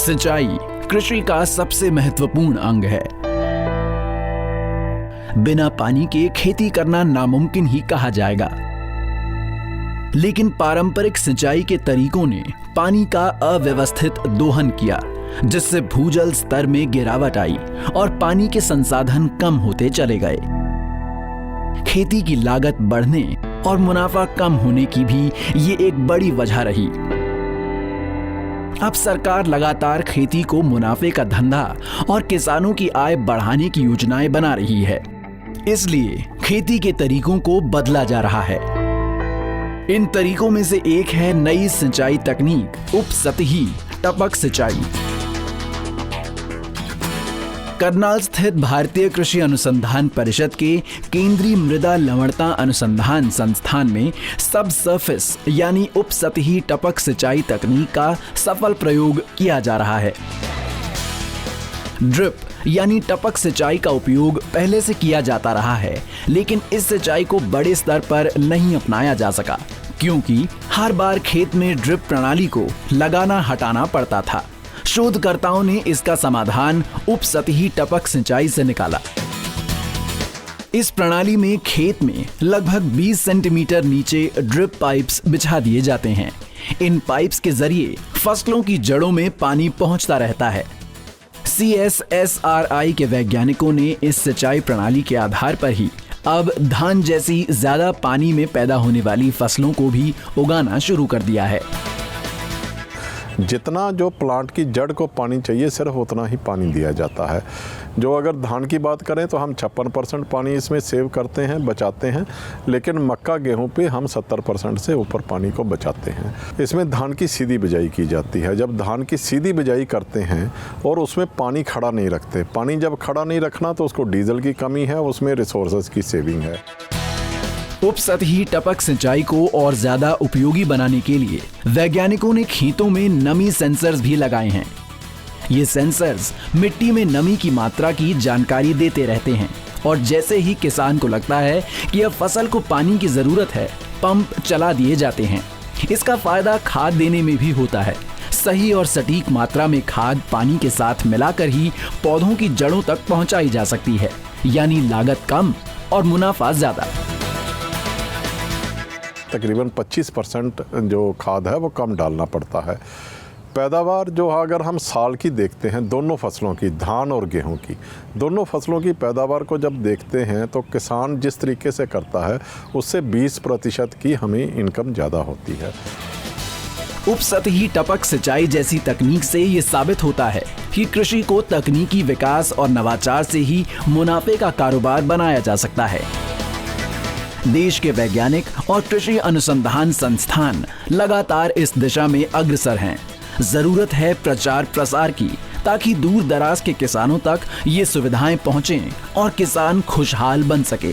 सिंचाई कृषि का सबसे महत्वपूर्ण अंग है। बिना पानी के खेती करना नामुमकिन ही कहा जाएगा। लेकिन पारंपरिक सिंचाई के तरीकों ने पानी का अव्यवस्थित दोहन किया, जिससे भूजल स्तर में गिरावट आई और पानी के संसाधन कम होते चले गए। खेती की लागत बढ़ने और मुनाफा कम होने की भी ये एक बड़ी वजह रही। अब सरकार लगातार खेती को मुनाफे का धंधा और किसानों की आय बढ़ाने की योजनाएं बना रही है। इसलिए खेती के तरीकों को बदला जा रहा है। इन तरीकों में से एक है नई सिंचाई तकनीक, उपसतही टपक सिंचाई। करनाल स्थित भारतीय कृषि अनुसंधान परिषद के केंद्रीय मृदा लवणता अनुसंधान संस्थान में सब सरफेस यानी उपसतही टपक सिंचाई तकनीक का सफल प्रयोग किया जा रहा है। ड्रिप यानी टपक सिंचाई का उपयोग पहले से किया जाता रहा है, लेकिन इस सिंचाई को बड़े स्तर पर नहीं अपनाया जा सका, क्योंकि हर बार खेत में ड्रिप प्रणाली को लगाना हटाना पड़ता था। शोधकर्ताओं ने इसका समाधान उपसतही टपक सिंचाई से निकाला। इस प्रणाली में खेत में लगभग 20 सेंटीमीटर नीचे ड्रिप पाइप्स बिछा दिए जाते हैं। इन पाइप्स के जरिए फसलों की जड़ों में पानी पहुंचता रहता है। CSSRI के वैज्ञानिकों ने इस सिंचाई प्रणाली के आधार पर ही अब धान जैसी ज्यादा पानी में पैदा होने वाली फसलों को भी उगाना शुरू कर दिया है। जितना जो प्लांट की जड़ को पानी चाहिए सिर्फ उतना ही पानी दिया जाता है। जो अगर धान की बात करें तो हम 56% पानी इसमें सेव करते हैं, बचाते हैं, लेकिन मक्का गेहूं पे हम 70% से ऊपर पानी को बचाते हैं। इसमें धान की सीधी बिजाई की जाती है। जब धान की सीधी बिजाई करते हैं और उसमें पानी खड़ा नहीं रखते, पानी जब खड़ा नहीं रखना तो उसको डीजल की कमी है, उसमें रिसोर्सेज की सेविंग है। उपसतही टपक सिंचाई को और ज्यादा उपयोगी बनाने के लिए वैज्ञानिकों ने खेतों में नमी सेंसर्स भी लगाए हैं। ये सेंसर्स मिट्टी में नमी की मात्रा की जानकारी देते रहते हैं और जैसे ही किसान को लगता है कि अब फसल को पानी की जरूरत है, पंप चला दिए जाते हैं। इसका फायदा खाद देने में भी होता है। सही और सटीक मात्रा में खाद पानी के साथ मिलाकर ही पौधों की जड़ों तक पहुंचाई जा सकती है, यानी लागत कम और मुनाफा ज्यादा। तकरीबन 25% जो खाद है वो कम डालना पड़ता है। पैदावार जो अगर हम साल की देखते हैं, दोनों फसलों की, धान और गेहूं की, दोनों फसलों की पैदावार को जब देखते हैं तो किसान जिस तरीके से करता है उससे 20% की हमें इनकम ज़्यादा होती है। उपसतही टपक सिंचाई जैसी तकनीक से ये साबित होता है कि कृषि को तकनीकी विकास और नवाचार से ही मुनाफे का कारोबार बनाया जा सकता है। देश के वैज्ञानिक और कृषि अनुसंधान संस्थान लगातार इस दिशा में अग्रसर हैं। जरूरत है प्रचार प्रसार की, ताकि दूर दराज के किसानों तक ये सुविधाएं पहुंचें और किसान खुशहाल बन सके।